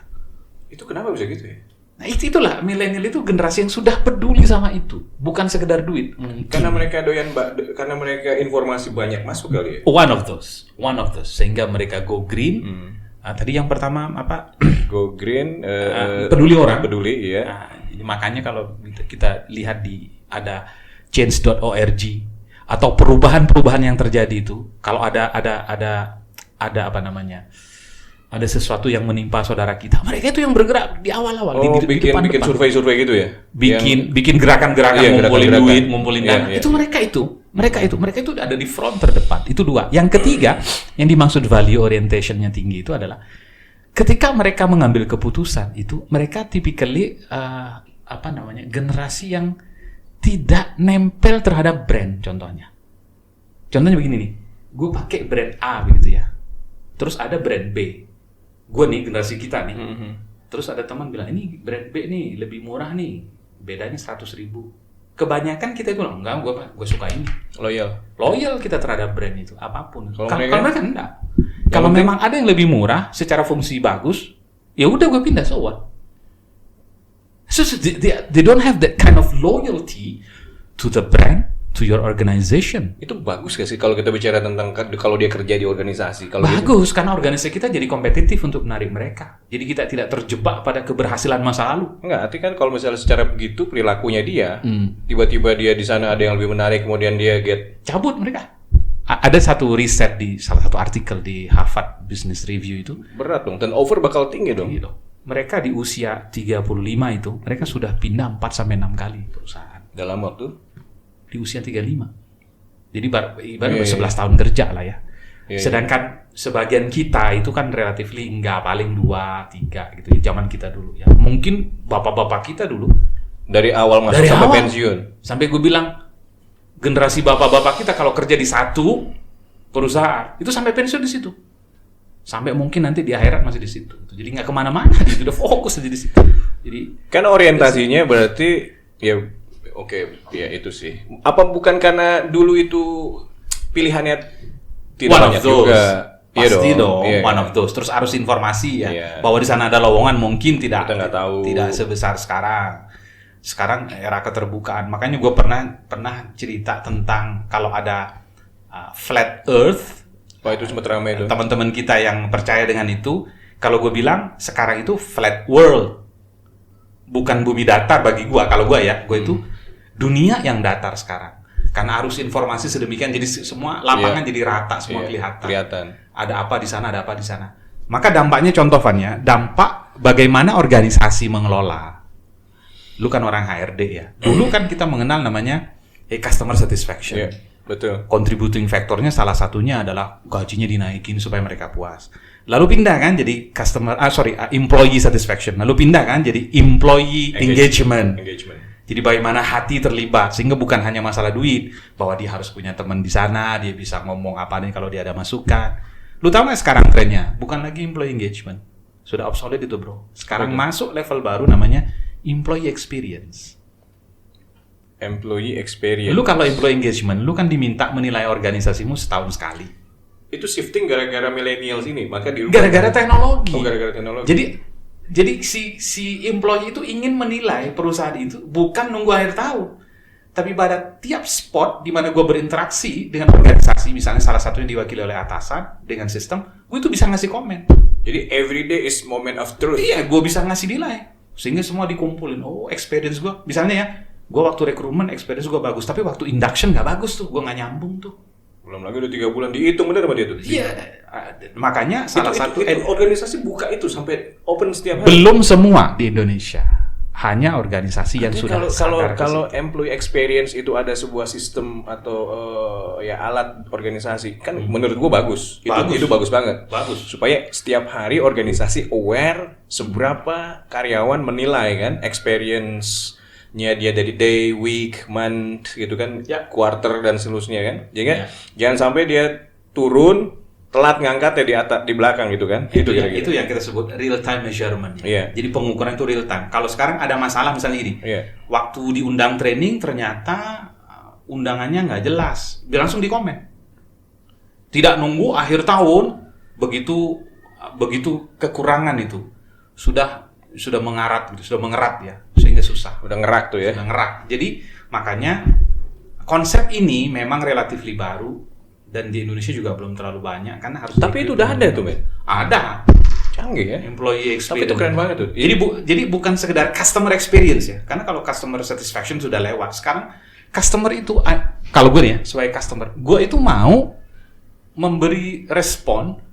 Itu kenapa bisa gitu ya? Nah itulah milenial itu generasi yang sudah peduli sama itu, bukan sekedar duit. Karena mereka karena mereka informasi banyak masuk kali ya. One of those, sehingga mereka go green. Tadi yang pertama apa? Go green, peduli orang. Peduli, iya. Makanya kalau kita lihat ada change.org atau perubahan-perubahan yang terjadi itu, kalau ada apa namanya? Ada sesuatu yang menimpa saudara kita, mereka itu yang bergerak di awal-awal. Bikin survei-survei gitu ya? Bikin gerakan-gerakan, ngumpulin dana. Itu mereka itu ada di front terdepan. Itu 2. Yang ketiga, yang dimaksud value orientation-nya tinggi itu adalah ketika mereka mengambil keputusan itu, mereka typically generasi yang tidak nempel terhadap brand. Contohnya begini nih, gue pakai brand A begitu ya, terus ada brand B. Gue nih generasi kita nih, terus ada teman bilang ini brand B nih lebih murah nih, bedanya 100.000. Kebanyakan kita itu enggak, gue suka ini. Loyal kita terhadap brand itu apapun. Kalau mereka enggak. Kalau memang ada yang lebih murah, secara fungsi bagus, ya udah gue pindah, so what? So they don't have that kind of loyalty to the brand, to your organization. Itu bagus gak sih kalau kita bicara tentang kalau dia kerja di organisasi? Bagus, karena organisasi kita jadi kompetitif untuk menarik mereka. Jadi kita tidak terjebak pada keberhasilan masa lalu. Enggak, arti kan kalau misalnya secara begitu perilakunya dia, tiba-tiba dia di sana ada yang lebih menarik, kemudian dia cabut mereka. Ada satu riset di salah satu artikel di Harvard Business Review itu. Berat dong, turnover bakal tinggi dong. Mereka di usia 35 itu, mereka sudah pindah 4-6 kali perusahaan. Dalam waktu? Di usia 35. Jadi baru 11 tahun kerja lah ya. Sedangkan sebagian kita itu kan relatively enggak, paling 2-3 gitu ya, zaman kita dulu ya. Mungkin bapak-bapak kita dulu dari awal masuk sampai pensiun. Sampai gue bilang generasi bapak-bapak kita kalau kerja di satu perusahaan itu sampai pensiun di situ. Sampai mungkin nanti di akhirat masih di situ. Jadi nggak kemana-mana, dia udah fokus aja di situ. Jadi kan orientasinya berarti ya oke, ya itu sih. Apa bukan karena dulu itu pilihannya tidak banyak juga? Pasti dong, one of those. Terus arus informasi ya, bahwa di sana ada lowongan mungkin tidak sebesar sekarang. Sekarang era keterbukaan. Makanya gue pernah cerita tentang kalau ada flat Earth. Wah, itu sempat ramai itu. Teman-teman kita yang percaya dengan itu, kalau gue bilang sekarang itu flat world, bukan bumi datar bagi gue. Kalau gue ya, gue itu dunia yang datar sekarang. Karena arus informasi sedemikian, jadi semua lapangan jadi rata, semua kelihatan. Ada apa di sana, ada apa di sana. Maka dampaknya, contoh Van ya, dampak bagaimana organisasi mengelola. Lu kan orang HRD ya. Dulu kan kita mengenal namanya customer satisfaction. Betul. Contributing factornya salah satunya adalah gajinya dinaikin supaya mereka puas. Lalu pindah kan jadi employee satisfaction. Lalu pindah kan jadi employee engagement. Jadi bagaimana hati terlibat, sehingga bukan hanya masalah duit, bahwa dia harus punya teman di sana, dia bisa ngomong apa nih kalau dia ada masukan. Lu tahu nggak sekarang trennya? Bukan lagi employee engagement, sudah obsolete itu bro. Sekarang masuk level baru namanya employee experience. Employee experience. Lu kalau employee engagement, lu kan diminta menilai organisasimu setahun sekali. Itu shifting gara-gara millennials ini, maka dirubah. Gara-gara teknologi. Gara-gara teknologi. Jadi si employee itu ingin menilai perusahaan itu bukan nunggu akhir tahun, tapi pada tiap spot di mana gue berinteraksi dengan organisasi, misalnya salah satunya diwakili oleh atasan dengan sistem, gue itu bisa ngasih komen. Jadi every day is moment of truth. Iya, gue bisa ngasih nilai sehingga semua dikumpulin. Oh, experience gue, misalnya ya, gue waktu rekrutmen experience gue bagus, tapi waktu induction nggak bagus tuh, gue nggak nyambung tuh. Belum lagi udah 3 bulan dihitung bener sama dia tuh. Iya, makanya salah satu organisasi buka itu sampai open setiap hari. Belum semua di Indonesia, hanya organisasi yang sudah sadar. Kalau employee experience itu ada sebuah sistem atau alat organisasi, kan menurut gua bagus. Itu bagus banget. Bagus. Supaya setiap hari organisasi aware seberapa karyawan menilai kan experience-nya dia dari day, week, month gitu kan, quarter dan seterusnya kan. Jadi kan jangan sampai dia turun telat ngangkat ya di belakang gitu kan. Itu yang kita sebut real time measurement. Jadi pengukuran itu real time. Kalau sekarang ada masalah misalnya ini. Waktu diundang training ternyata undangannya nggak jelas. Langsung di komen. Tidak nunggu akhir tahun begitu kekurangan itu sudah mengerat ya, sehingga susah. Udah ngerak tuh ya. Udah ngerak. Jadi makanya konsep ini memang relatif baru dan di Indonesia juga belum terlalu banyak karena harus. Tapi itu udah ada tuh, men. Ada. Canggih ya. Employee experience. Tapi itu keren banget tuh. Jadi bukan sekedar customer experience ya. Karena kalau customer satisfaction sudah lewat. Sekarang customer itu, kalau gue nih ya, sebagai customer, gue itu mau memberi respon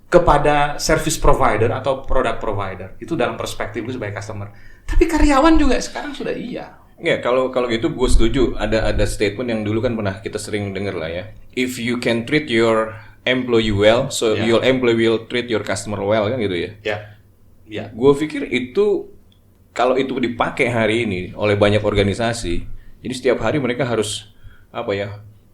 kepada service provider atau product provider. Itu dalam perspektif gue sebagai customer. Tapi karyawan juga sekarang sudah iya. Ya, kalau gitu gue setuju. Ada statement yang dulu kan pernah kita sering dengar lah ya. If you can treat your employee well, so your employee will treat your customer well, kan gitu ya. Ya. Gue pikir itu kalau itu dipakai hari ini oleh banyak organisasi, jadi setiap hari mereka harus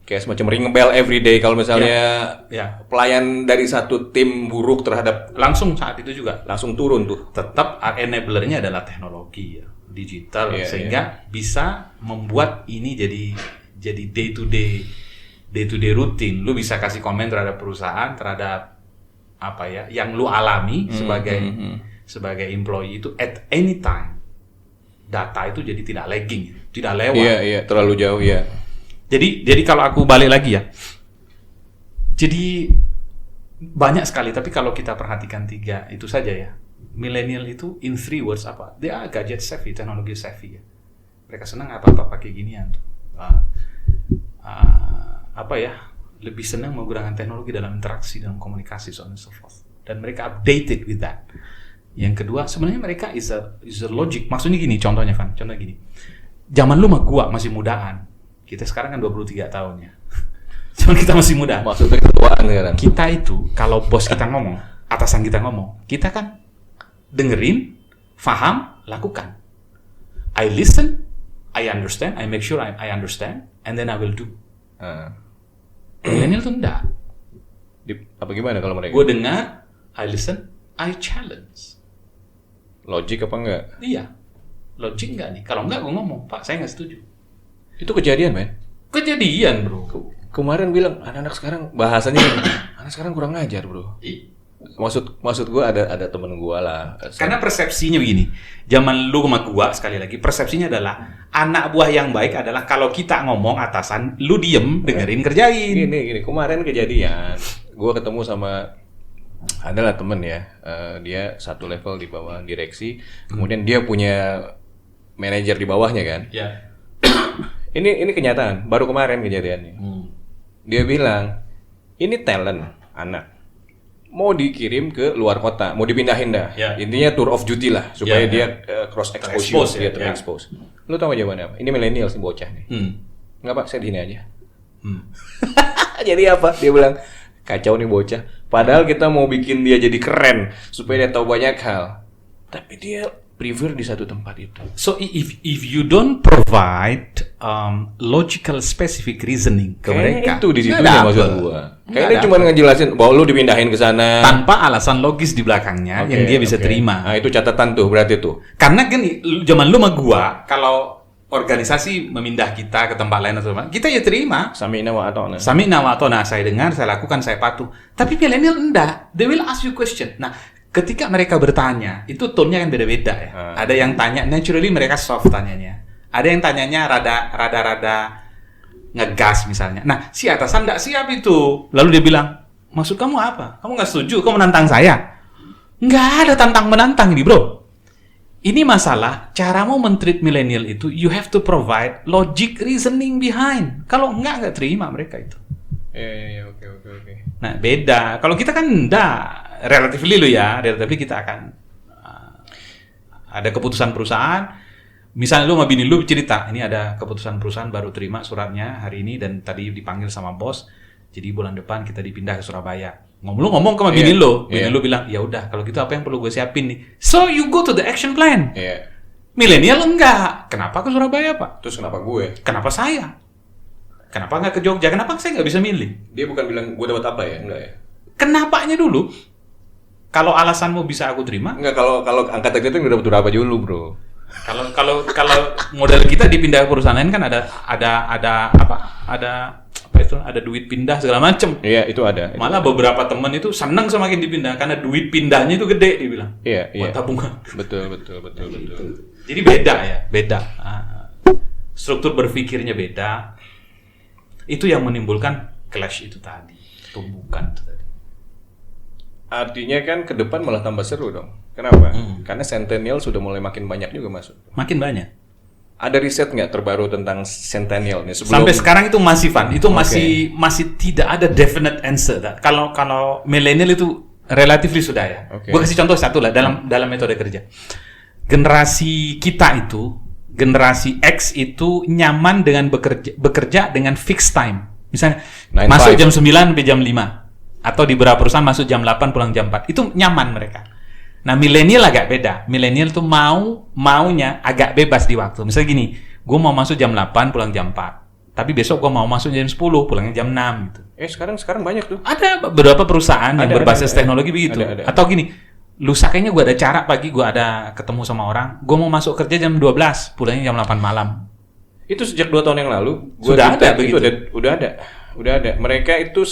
kayak semacam ring bell every day kalau misalnya pelayan dari satu tim buruk terhadap, langsung saat itu juga langsung turun tuh. Tetap enabler-nya adalah teknologi ya, digital, sehingga bisa membuat ini jadi day to day rutin. Lu bisa kasih komen terhadap perusahaan, terhadap yang lu alami sebagai employee itu at any time. Data itu jadi tidak lagging, tidak lewat. Iya, terlalu jauh ya. Jadi kalau aku balik lagi ya, jadi banyak sekali. Tapi kalau kita perhatikan 3 itu saja ya, millennial itu in 3 words apa? Dia gadget savvy, teknologi savvy ya. Mereka senang apa pakai ginian tuh. Lebih senang menggunakan teknologi dalam interaksi, dalam komunikasi, so on and so forth. Dan mereka updated with that. Yang kedua, sebenarnya mereka is a logic. Maksudnya gini, contohnya gini. Zaman lu sama gua masih mudaan. Kita sekarang kan 23 tahun ya. Cuman kita masih muda. Maksudnya ketuaan sekarang. Kita itu, kalau bos kita ngomong, atasan kita ngomong, kita kan dengerin, faham, lakukan. I listen, I understand, I make sure I understand, and then I will do. Millennial tuh enggak. Apa gimana kalau mereka? Gue dengar, I listen, I challenge. Logik apa enggak? Iya. Logik enggak nih? Kalau enggak gue ngomong, Pak, saya enggak setuju. Itu kejadian, men. Kejadian, bro. Kemarin bilang anak-anak sekarang bahasanya anak sekarang kurang ngajar, bro. Maksud gue ada temen gue lah. Karena persepsinya begini. Zaman lu sama gua sekali lagi, persepsinya adalah anak buah yang baik adalah kalau kita ngomong atasan, lu diem, dengerin, kerjain. Gini, kemarin kejadian. Gue ketemu sama adalah temen ya. Dia satu level di bawah direksi. Kemudian dia punya manajer di bawahnya kan. Ya. Ini kenyataan, baru kemarin kejadiannya. Dia bilang, ini talent anak. Mau dikirim ke luar kota, mau dipindahin dah. Ya. Intinya tour of duty lah, supaya Ya, dia cross Expose, exposure, dia ya. terexpose. Lu tahu nggak jawabannya apa? Ini milenial sih bocah nih. Nggak Pak, saya di sini aja. Jadi apa? Dia bilang, kacau nih bocah. Padahal kita mau bikin dia jadi keren supaya dia tahu banyak hal. Tapi dia prefer di satu tempat itu. So if you don't provide logical specific reasoning ke mereka, Itu di situ nggak maksud dapet. gua. Nggak Kayaknya dapet. cuma ngejelasin bahwa lu dipindahin ke sana tanpa alasan logis di belakangnya yang dia bisa terima. Nah, itu catatan tuh berarti tuh. Karena gini, zaman lu sama gua, kalau organisasi memindah kita ke tempat lain atau apa, kita ya terima. Samina wa atona. Sami nama atau nah saya dengar, saya lakukan, saya patuh. Tapi milenial enggak, they will ask you question. Nah, ketika mereka bertanya, itu tone-nya kan beda-beda ya. Ada yang tanya naturally mereka soft tanyanya. Ada yang tanyanya rada ngegas misalnya. Nah, si atasan enggak siap itu. Lalu dia bilang, "Maksud kamu apa? Kamu nggak setuju? Kamu menantang saya?" Nggak ada tantang-menantang ini, bro. Ini masalah caramu men-treat milenial itu, you have to provide logic reasoning behind. Kalau nggak terima mereka itu. Iya, oke. Nah, beda. Kalau kita kan enggak, relatively lo ya, relatively kita akan ada keputusan perusahaan. Misalnya lu sama bini lu cerita, ini ada keputusan perusahaan baru terima suratnya hari ini dan tadi dipanggil sama bos. Jadi bulan depan kita dipindah ke Surabaya. Ngomong ke sama bini lu bilang, "Ya udah, kalau gitu apa yang perlu gue siapin nih?" So you go to the action plan. Iya. Milenial enggak. Kenapa ke Surabaya, Pak? Terus kenapa gue? Kenapa saya? Kenapa nggak ke Jogja? Kenapa saya nggak bisa milih? Dia bukan bilang gue dapat apa ya? Enggak ya? Kenapanya dulu? Kalau alasanmu bisa aku terima. Enggak, kalau angkatan kita udah dapat berapa dulu, Bro? Kalau model kita dipindah ke perusahaan lain kan ada duit pindah segala macem. Iya, itu ada. Malah beberapa teman itu senang semakin dipindah karena duit pindahnya itu gede dibilang. Iya. Buat tabungan. Betul. Jadi beda. Struktur berpikirnya beda. Itu yang menimbulkan clash itu tadi. Tumbukan itu tadi. Artinya kan ke depan malah tambah seru dong. Kenapa? Karena Centennial sudah mulai makin banyak juga masuk. Makin banyak. Ada riset nggak terbaru tentang Centennial nih? Sampai sekarang itu masih Van, itu masih tidak ada definite answer. Kalau milenial itu relatively sudah ya. Gue kasih contoh satu lah dalam metode kerja. Generasi kita itu, generasi X itu nyaman dengan bekerja dengan fixed time. Misalnya masuk jam 9 sampai jam 5 atau di beberapa perusahaan masuk jam 8 pulang jam 4. Itu nyaman mereka. Nah, milenial agak beda. Milenial tuh maunya agak bebas di waktu. Misalnya gini, gue mau masuk jam 8 pulang jam 4. Tapi besok gue mau masuk jam 10 pulangnya jam 6 gitu. Sekarang banyak tuh. Ada beberapa perusahaan yang berbasis teknologi begitu. Atau gini, lusa kayaknya gue ada cara pagi gue ada ketemu sama orang, gue mau masuk kerja jam 12, pulangnya jam 8 malam. Itu sejak 2 tahun yang lalu. Sudah ada begitu. Udah ada. Mereka itu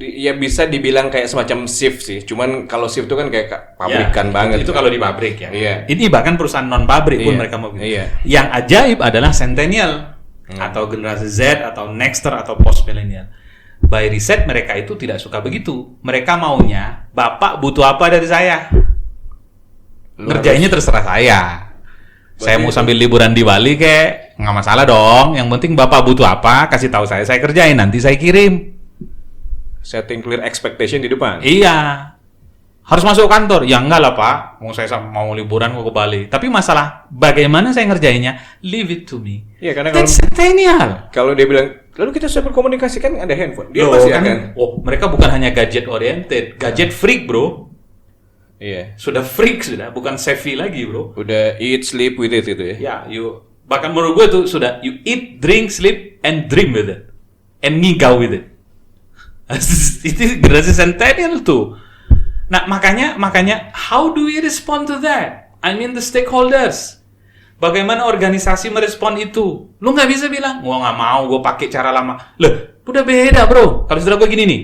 ya bisa dibilang kayak semacam shift sih. Cuman kalau shift itu kan kayak pabrikan banget. Itu kalau di pabrik ya. Iya. Ini bahkan perusahaan non pabrik pun mereka mau begitu. Iya. Yang ajaib adalah Centennial atau generasi Z atau Nexter atau post millennial. By riset mereka itu tidak suka begitu. Mereka maunya, "Bapak butuh apa dari saya?" Ngerjainnya terserah saya. Saya mau sambil liburan di Bali kayak nggak masalah dong. Yang penting Bapak butuh apa, kasih tahu saya kerjain, nanti saya kirim. Setting clear expectation di depan. Iya. Harus masuk kantor? Ya enggak lah Pak. Saya mau liburan ke Bali. Tapi masalah bagaimana saya ngerjainnya, leave it to me. Iya, karena That's Centennial. kalau dia bilang, lalu kita sudah berkomunikasi kan ada handphone. Dia pasti akan. Mereka bukan hanya gadget oriented, gadget freak bro. Iya. Sudah freak sudah, bukan savvy lagi bro. Udah eat, sleep with it itu ya. Ya, bahkan menurut gue tuh sudah you eat, drink, sleep, and dream with it, and ngigau with it. Itu generasi Centennial tuh. Nah makanya how do we respond to that? I mean the stakeholders. Bagaimana organisasi merespon itu? Lu nggak bisa bilang, gua nggak mau, gua pakai cara lama. Loh, udah beda bro. Kalau istilah gua gini nih.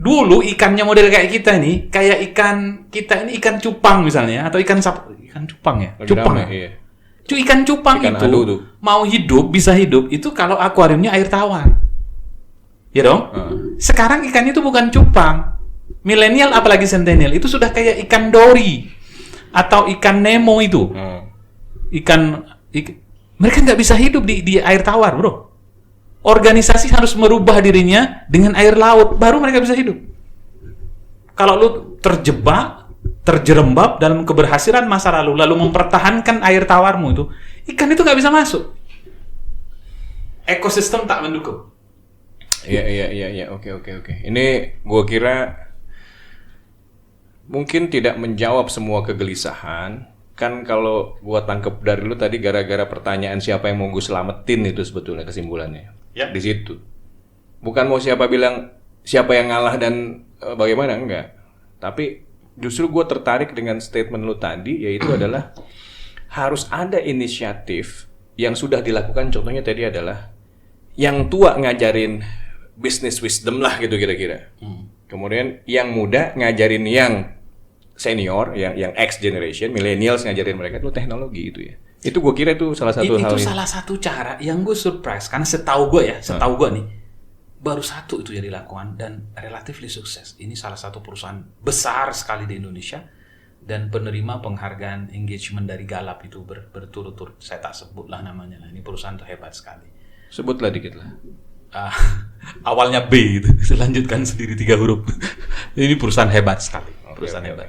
Dulu ikannya model kayak kita nih, kayak ikan kita ini ikan cupang misalnya, atau ikan cupang ya. Lagi Cupang. rame, iya. Ikan cupang Ikan itu adu tuh. mau hidup, bisa hidup itu kalau akuariumnya air tawar. Ya dong? Sekarang ikannya itu bukan cupang. Milenial apalagi Centennial itu sudah kayak ikan dori atau ikan Nemo itu. Ikan Mereka nggak bisa hidup di air tawar, bro. Organisasi harus merubah dirinya dengan air laut, baru mereka bisa hidup. Kalau lu terjerembab dalam keberhasilan masa lalu mempertahankan air tawarmu ikan itu nggak bisa masuk. Ekosistem tak mendukung. Iya. Oke. Ini gua kira mungkin tidak menjawab semua kegelisahan. Kan kalau gua tangkep dari lu tadi gara-gara pertanyaan siapa yang mau gue selamatin itu sebetulnya kesimpulannya. Ya. Di situ. Bukan mau siapa bilang siapa yang ngalah dan bagaimana, enggak. Tapi justru gua tertarik dengan statement lu tadi, yaitu adalah harus ada inisiatif yang sudah dilakukan. Contohnya tadi adalah yang tua ngajarin business wisdom lah gitu kira-kira. Kemudian yang muda ngajarin yang senior, yang X generation, millennials ngajarin mereka itu teknologi itu ya. Itu gue kira itu salah satu hal. Itu salah satu cara yang gue surprise karena setahu gue nih baru satu itu yang dilakukan dan relatively sukses. Ini salah satu perusahaan besar sekali di Indonesia dan penerima penghargaan engagement dari Gallup itu berturut-turut. Saya tak sebutlah namanya lah. Ini perusahaan tuh hebat sekali. Sebutlah dikit lah. Awalnya B itu, selanjutkan sendiri 3 huruf. Ini perusahaan hebat sekali. Perusahaan hebat.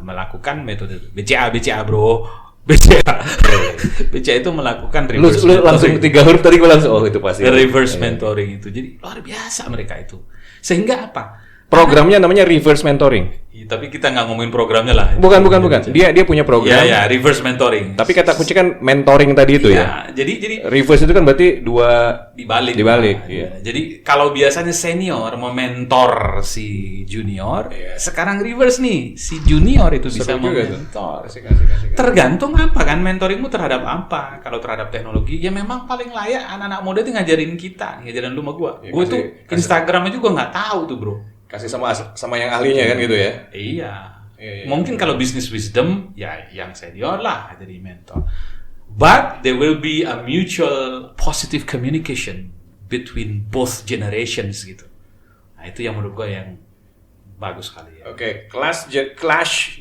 Melakukan metode BCA bro. BCA itu melakukan reverse mentoring. Lu langsung 3 huruf tadi gue langsung itu pasti. Reverse mentoring itu. Jadi luar biasa mereka itu. Sehingga apa? Programnya namanya reverse mentoring. Tapi kita nggak ngomongin programnya lah. Bukan. Dia punya program. Iya, reverse mentoring. Tapi kata kunci kan mentoring tadi itu ya. Jadi reverse itu kan berarti dua dibalik. Iya. Jadi kalau biasanya senior mementor si junior, sekarang reverse nih, si junior itu bisa mementor. Asik. Tergantung apa kan mentoringmu terhadap apa. Kalau terhadap teknologi, ya memang paling layak anak-anak muda itu ngajarin lu sama gua. Gua tuh Instagram aja gua nggak tahu tuh, bro. Kasih sama yang ahlinya kan gitu ya. Iya. Mungkin kalau business wisdom ya yang senior lah jadi mentor. But there will be a mutual positive communication between both generations gitu. Nah, itu yang menurut gue yang bagus sekali ya. Oke, clash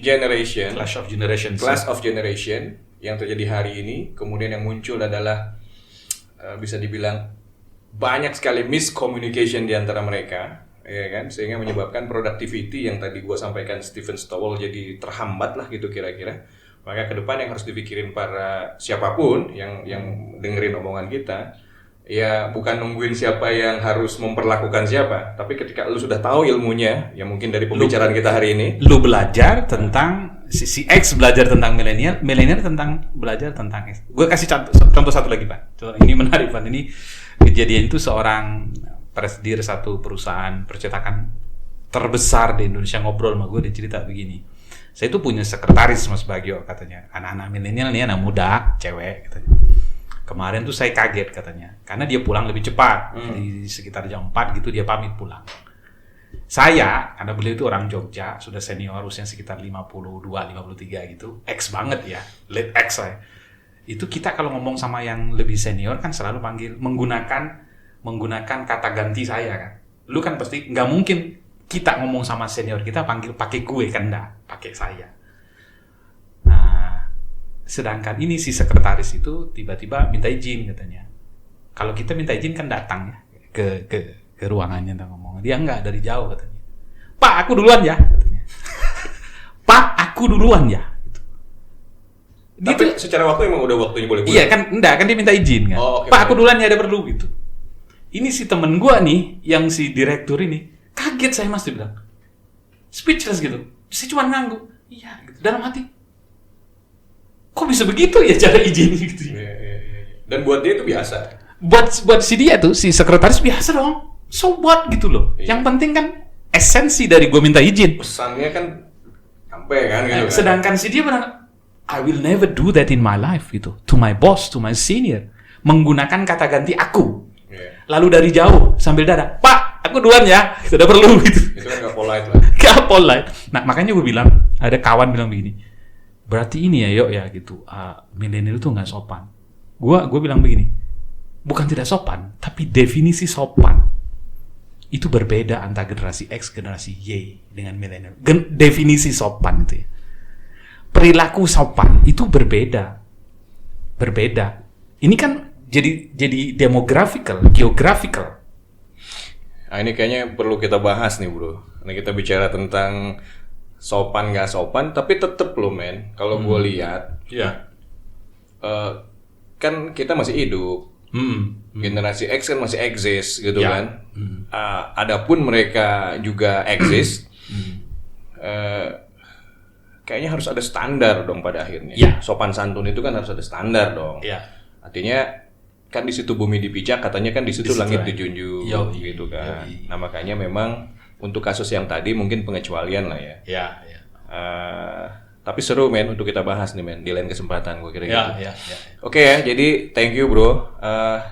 generation. Clash of generation yang terjadi hari ini, kemudian yang muncul adalah bisa dibilang banyak sekali miscommunication di antara mereka. Ya kan, sehingga menyebabkan productivity yang tadi gua sampaikan Stephen Stowell jadi terhambat lah gitu kira-kira. Maka ke depan yang harus dipikirin para siapapun yang dengerin omongan kita, ya bukan nungguin siapa yang harus memperlakukan siapa, tapi ketika lu sudah tahu ilmunya, ya mungkin dari pembicaraan kita hari ini, lu belajar tentang si X belajar tentang milenial belajar tentang X. Gue kasih contoh satu lagi, Pak. Ini menarik, Pak. Ini kejadian itu seorang presidir satu perusahaan percetakan terbesar di Indonesia ngobrol sama gue, dia cerita begini. Saya itu punya sekretaris, Mas Bagio, katanya. Anak-anak milenial nih, anak muda, cewek, katanya. Kemarin tuh saya kaget, katanya. Karena dia pulang lebih cepat. Di sekitar jam 4 gitu dia pamit pulang. Saya, karena beliau itu orang Jogja, sudah senior, usia sekitar 52, 53 gitu. X banget ya, late X saya. Itu kita kalau ngomong sama yang lebih senior kan selalu panggil, menggunakan kata ganti saya kan. Lu kan pasti nggak mungkin kita ngomong sama senior kita panggil pakai gue kan, enggak, pakai saya. Nah, sedangkan ini si sekretaris itu tiba-tiba minta izin katanya. Kalau kita minta izin kan datang ya ke ruangannya dan ngomong. Dia enggak, dari jauh katanya. Pak, aku duluan ya katanya. Pak, aku duluan ya. Gitu. Tapi secara waktu emang udah waktunya boleh pulang? Iya kan, enggak, kan dia minta izin kan. Oh, okay, Pak, aku duluan ya, ada perlu gitu. Ini si temen gua nih, yang si direktur ini, kaget saya, Mas, dia bilang. Speechless gitu. Saya cuma ngangguk. Iya, gitu. Dalam hati. Kok bisa begitu ya cara izin gitu. Iya. Dan buat dia itu biasa. Buat si dia tuh, si sekretaris biasa dong. So what gitu loh. Iya. Yang penting kan esensi dari gua minta izin. Pesannya kan sampai kan gitu kan. Sedangkan si dia bilang, I will never do that in my life gitu. To my boss, to my senior. Menggunakan kata ganti aku. Lalu dari jauh sambil dada, Pak, aku duluan ya, sudah perlu gitu. Itu kan gak polite lah. Gak polite. Nah makanya gue bilang, ada kawan bilang begini, berarti ini ya Yok ya gitu, milenial itu gak sopan. Gue bilang begini, bukan tidak sopan, tapi definisi sopan itu berbeda antara generasi X, generasi Y dengan milenial. Definisi sopan itu ya. Perilaku sopan itu berbeda. ini kan jadi geographical. Nah, ini kayaknya perlu kita bahas nih bro. Ini kita bicara tentang sopan nggak sopan, tapi tetep loh men. Kalau gue lihat, Iya. kan kita masih hidup. Generasi X kan masih eksis gitu Ya. kan. Adapun mereka juga eksis, kayaknya harus ada standar dong pada akhirnya. Ya. Sopan santun itu kan harus ada standar dong. Iya. Artinya kan di situ bumi dipijak, katanya kan di situ Di situ, langit ya. dijunjung Yoi, gitu kan. yoi. Nah makanya memang untuk kasus yang tadi mungkin pengecualian lah ya. Iya. Tapi seru men untuk kita bahas nih men di lain kesempatan gue kira gitu. Iya. Oke ya, jadi thank you bro.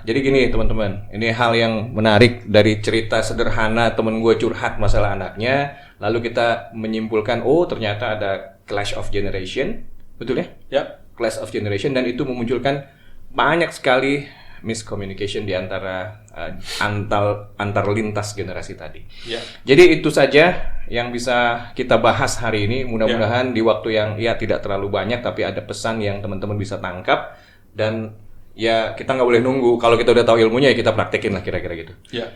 Jadi gini teman-teman, ini hal yang menarik dari cerita sederhana temen gue curhat masalah anaknya, lalu kita menyimpulkan oh ternyata ada clash of generation, betul ya? Ya. Clash of generation, dan itu memunculkan banyak sekali miscommunication di antara antar lintas generasi tadi. Ya. Jadi itu saja yang bisa kita bahas hari ini. Mudah-mudahan di waktu yang ya tidak terlalu banyak, tapi ada pesan yang teman-teman bisa tangkap, dan ya kita nggak boleh nunggu. Kalau kita udah tahu ilmunya ya kita praktekin lah kira-kira gitu. Ya.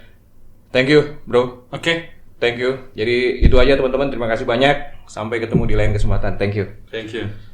Thank you bro. Oke. Thank you. Jadi itu aja teman-teman. Terima kasih banyak. Sampai ketemu di lain kesempatan. Thank you. Thank you.